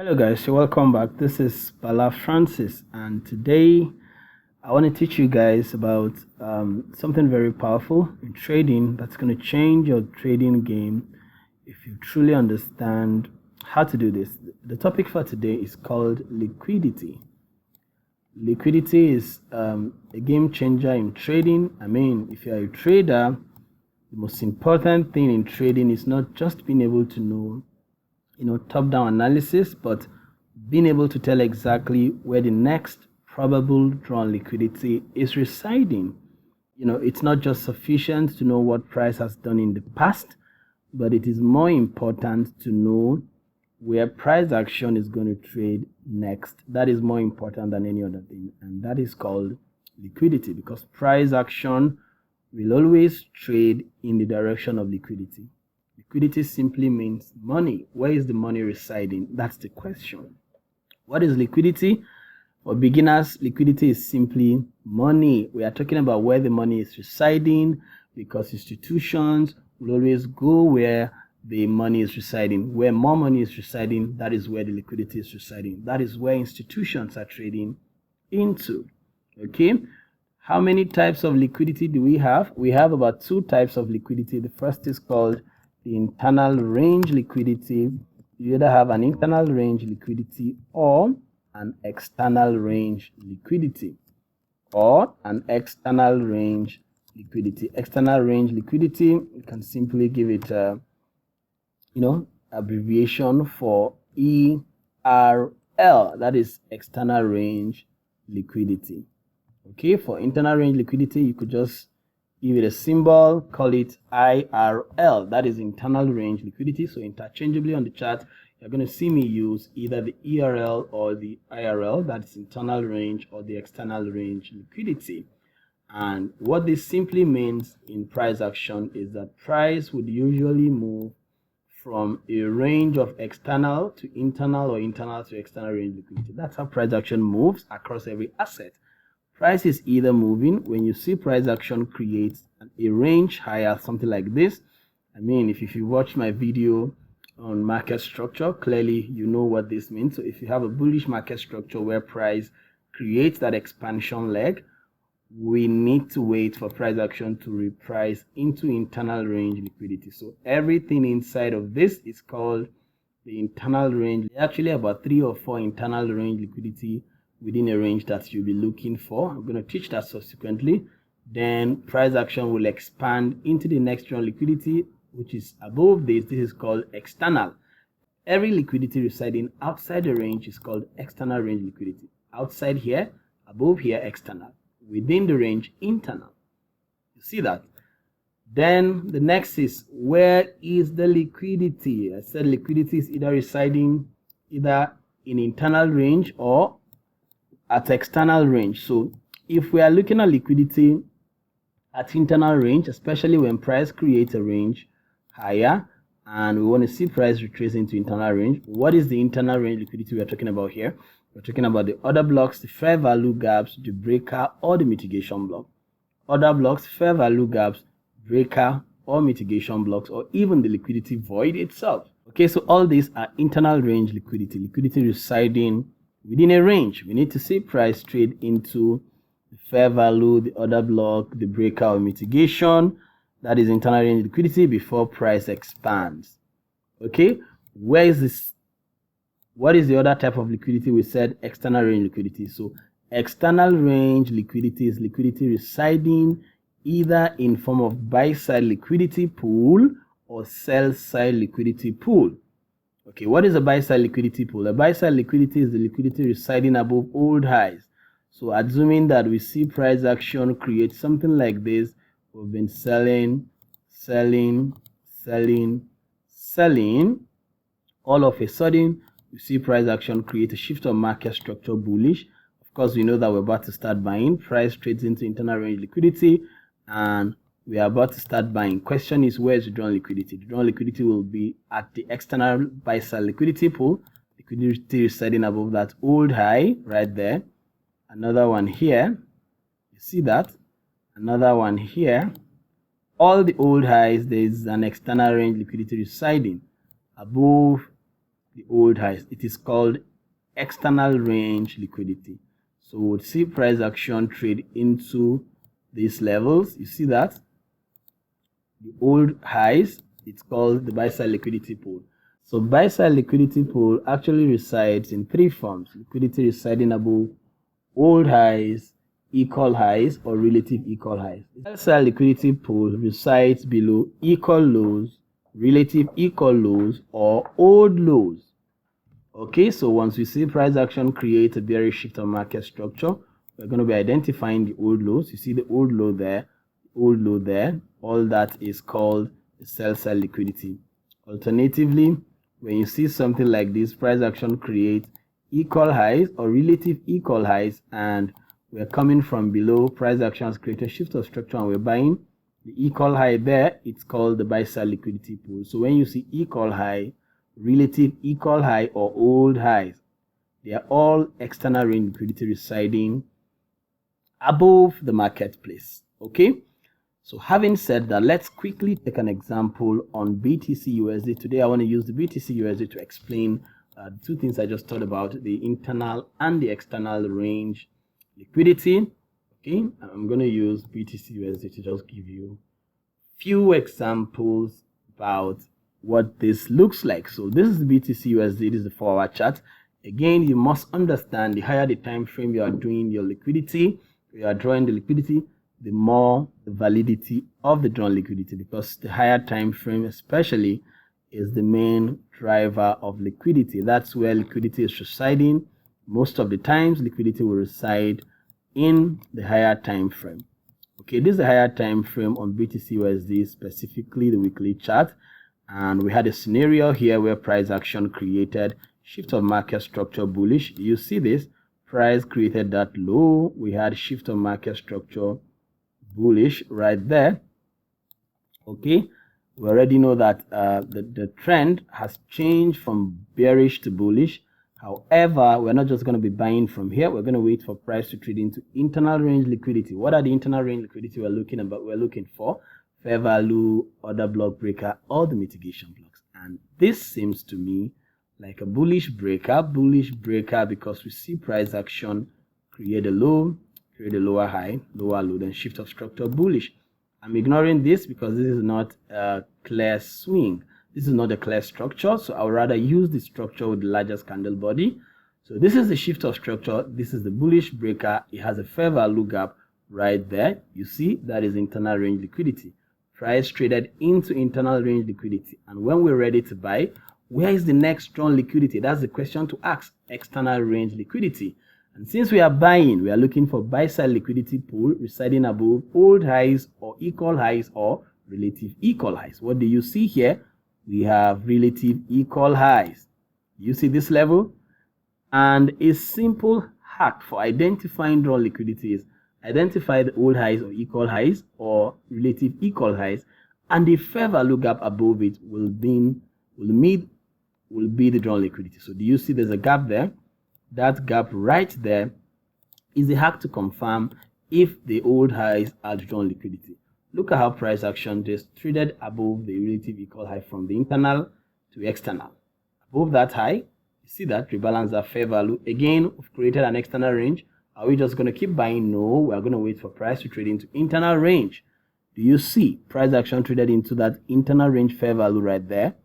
Hello guys, so welcome back. This is Bala Francis, and today I want to teach you guys about something very powerful in trading that's going to change your trading game if you truly understand how to do this. The topic for today is called liquidity. Liquidity is a game changer in trading. I mean, if you're a trader, the most important thing in trading is not just being able to know top-down analysis, but being able to tell exactly where the next probable drawn liquidity is residing. It's not just sufficient to know what price has done in the past, but it is more important to know where price action is going to trade next. That is more important than any other thing, and that is called liquidity, because price action will always trade in the direction of liquidity. Liquidity simply means money. Where is the money residing? That's the question. What is liquidity? For beginners, liquidity is simply money. We are talking about where the money is residing, because institutions will always go where the money is residing. Where more money is residing, that is where the liquidity is residing. That is where institutions are trading into. Okay? How many types of liquidity do we have? We have about two types of liquidity. The first is called the internal range liquidity. You either have an internal range liquidity or an external range liquidity, or an external range liquidity. External range liquidity, you can simply give it a abbreviation for ERL. That is external range liquidity. Okay, for internal range liquidity, you could just give it a symbol, call it IRL. That is internal range liquidity. So interchangeably on the chart, you're going to see me use either the ERL or the IRL, that is internal range, or the external range liquidity. And what this simply means in price action is that price would usually move from a range of external to internal, or internal to external range liquidity. That's how price action moves across every asset. Price is either moving. When you see price action creates a range higher, something like this. I mean, if you watch my video on market structure, clearly you know what this means. So if you have a bullish market structure where price creates that expansion leg, we need to wait for price action to reprice into internal range liquidity. So everything inside of this is called the internal range. Actually, about 3 or 4 internal range liquidity within a range that you'll be looking for. I'm going to teach that subsequently. Then price action will expand into the next round liquidity, which is above this. This is called external. Every liquidity residing outside the range is called external range liquidity. Outside here, above here, external. Within the range, internal. You see that? Then the next is, where is the liquidity? I said liquidity is either residing either in internal range or at external range. So if we are looking at liquidity at internal range, especially when price creates a range higher and we want to see price retrace into internal range, what is the internal range liquidity we are talking about here? We're talking about the order blocks, the fair value gaps, the breaker, or the mitigation block. Order blocks, fair value gaps, breaker, or mitigation blocks, or even the liquidity void itself. Okay, so all these are internal range liquidity residing within a range. We need to see price trade into the fair value, the order block, the breaker, or mitigation. That is internal range liquidity before price expands. Okay, where is this? What is the other type of liquidity? We said external range liquidity. So external range liquidity is liquidity residing either in form of buy side liquidity pool or sell side liquidity pool. Okay, what is a buy side liquidity pool? A buy side liquidity is the liquidity residing above old highs. So assuming that we see price action create something like this, we've been selling. All of a sudden, we see price action create a shift of market structure bullish. Of course, we know that we're about to start buying. Price trades into internal range liquidity, and we are about to start buying. Question is, where is the drawn liquidity? The drawn liquidity will be at the external buy side liquidity pool. Liquidity residing above that old high right there. Another one here. You see that? Another one here. All the old highs, there is an external range liquidity residing above the old highs. It is called external range liquidity. So we'll see price action trade into these levels. You see that? The old highs, it's called the buy side liquidity pool. So buy side liquidity pool actually resides in three forms: liquidity residing above old highs, equal highs, or relative equal highs. The sell side liquidity pool resides below equal lows, relative equal lows, or old lows. Okay, so once we see price action create a bearish shift of market structure, we're going to be identifying the old lows. You see the old low there, old low there. All that is called the sell side liquidity. Alternatively, when you see something like this, price action create equal highs or relative equal highs, and we're coming from below, price actions create a shift of structure and we're buying the equal high there. It's called the buy side liquidity pool. So when you see equal high, relative equal high, or old highs, they are all external range liquidity residing above the marketplace. Okay, so having said that, let's quickly take an example on BTCUSD. Today I want to use the BTCUSD to explain the two things I just talked about, the internal and the external range liquidity. Okay, I'm going to use BTCUSD to just give you few examples about what this looks like. So this is the BTCUSD. This is the 4-hour chart. Again, you must understand, the higher the time frame you are doing your liquidity, you are drawing the liquidity, the more the validity of the drawn liquidity, because the higher time frame especially is the main driver of liquidity. That's where liquidity is residing. Most of the times liquidity will reside in the higher time frame. Okay, this is the higher time frame on BTCUSD, specifically the weekly chart. And we had a scenario here where price action created shift of market structure bullish. You see this, price created that low, we had shift of market structure bullish right there. Okay, we already know that the trend has changed from bearish to bullish. However, we're not just going to be buying from here. We're going to wait for price to trade into internal range liquidity. What are the internal range liquidity we're looking for? Fair value, order block breaker, or the mitigation blocks. And this seems to me like a bullish breaker because we see price action create a low, create a lower high, lower low, then shift of structure bullish. I'm ignoring this because this is not a clear swing. This is not a clear structure, so I would rather use the structure with the largest candle body. So this is the shift of structure. This is the bullish breaker. It has a fair value gap right there. You see, that is internal range liquidity. Price traded into internal range liquidity. And when we're ready to buy, where is the next strong liquidity? That's the question to ask. External range liquidity. And since we are buying, we are looking for buy side liquidity pool residing above old highs or equal highs or relative equal highs. What do you see here? We have relative equal highs. You see this level? And a simple hack for identifying drawn liquidity is identify the old highs or equal highs or relative equal highs, and the fair value gap above it will be the drawn liquidity. So do you see there's a gap there? That gap right there is the hack to confirm if the old highs are drawn liquidity. Look at how price action just traded above the relative equal high from the internal to external. Above that high, you see that rebalance that fair value. Again, we've created an external range. Are we just going to keep buying? No, we're going to wait for price to trade into internal range. Do you see price action traded into that internal range fair value right there?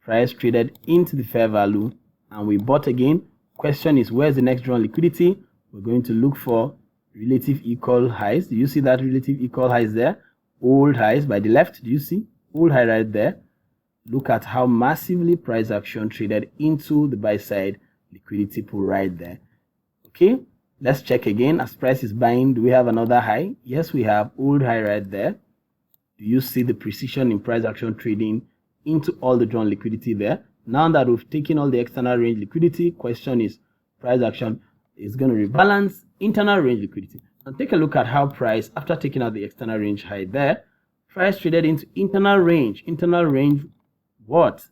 Price traded into the fair value and we bought again. Question is, where's the next drawn liquidity? We're going to look for relative equal highs. Do you see that relative equal highs there? Old highs by the left. Do you see? Old high right there. Look at how massively price action traded into the buy side liquidity pool right there. Okay, let's check again. As price is buying, do we have another high? Yes, we have old high right there. Do you see the precision in price action trading into all the drawn liquidity there? Now that we've taken all the external range liquidity, question is, price action is going to rebalance internal range liquidity. And take a look at how price, after taking out the external range high there, price traded into internal range. Internal range, what?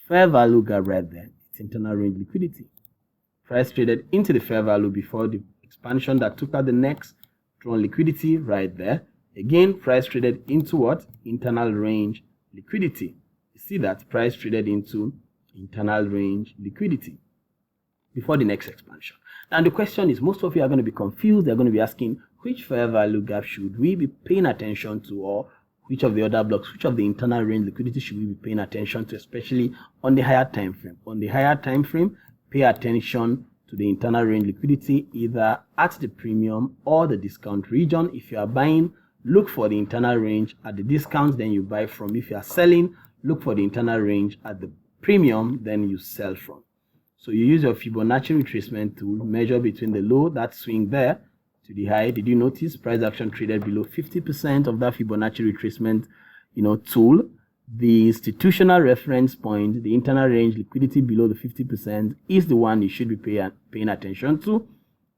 Fair value gap right there. It's internal range liquidity. Price traded into the fair value before the expansion that took out the next drawn liquidity right there. Again, price traded into what? Internal range liquidity. You see that price traded into internal range liquidity before the next expansion. Now the question is, most of you are going to be confused. They're going to be asking, which fair value gap should we be paying attention to, or which of the other blocks, which of the internal range liquidity should we be paying attention to, especially on the higher time frame. On the higher time frame, pay attention to the internal range liquidity either at the premium or the discount region. If you are buying, look for the internal range at the discount, then you buy from. If you are selling, look for the internal range at the premium, then you sell from. So you use your Fibonacci retracement tool, measure between the low, that swing there, to the high. Did you notice price action traded below 50% of that Fibonacci retracement, tool? The institutional reference point, the internal range liquidity below the 50%, is the one you should be paying attention to.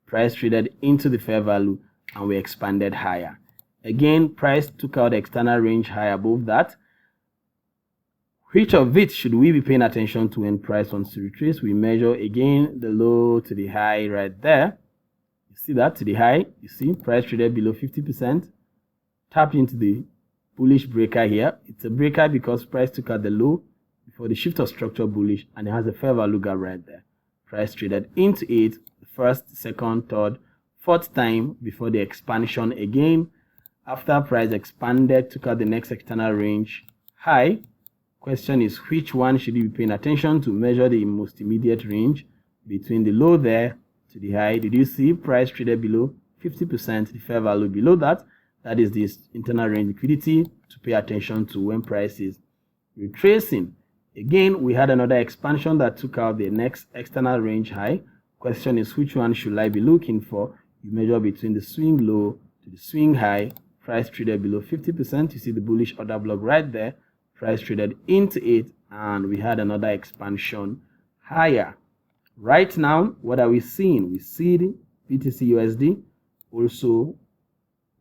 Price traded into the fair value and we expanded higher. Again, price took out the external range high above that. Which of it should we be paying attention to when price wants to retrace? We measure again the low to the high right there. You see that to the high, you see price traded below 50%, tapped into the bullish breaker here. It's a breaker because price took out the low before the shift of structure bullish, and it has a fair value gap right there. Price traded into it the first, second, third, fourth time before the expansion again. After price expanded, took out the next external range high. Question is, which one should you be paying attention to? Measure the most immediate range between the low there to the high. Did you see price traded below 50%, the fair value below that? That is this internal range liquidity to pay attention to when price is retracing. Again, we had another expansion that took out the next external range high. Question is, which one should I be looking for? You measure between the swing low to the swing high. Price traded below 50%. You see the bullish order block right there. Price traded into it, and we had another expansion higher. Right now, what are we seeing? We see the BTCUSD also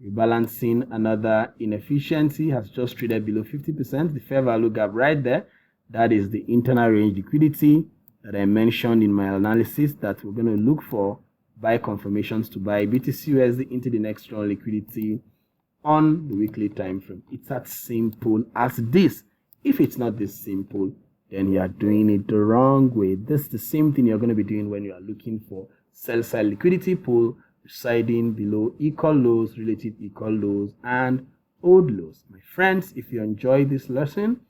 rebalancing. Another inefficiency has just traded below 50%. The fair value gap right there, that is the internal range liquidity that I mentioned in my analysis that we're going to look for buy confirmations to buy BTCUSD into the next round liquidity on the weekly time frame. It's as simple as this. If it's not this simple, then you are doing it the wrong way. This is the same thing you're going to be doing when you are looking for sell-side liquidity pool residing below equal lows, relative equal lows, and old lows. My friends, if you enjoy this lesson,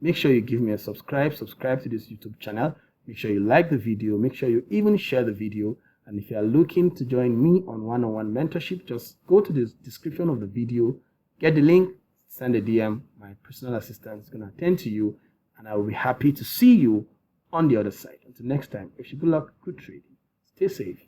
make sure you give me a subscribe to this YouTube channel. Make sure you like the video. Make sure you even share the video. And if you are looking to join me on one-on-one mentorship, just go to the description of the video, get the link, send a DM. My personal assistant is going to attend to you, and I will be happy to see you on the other side. Until next time, wish you good luck, good trading. Stay safe.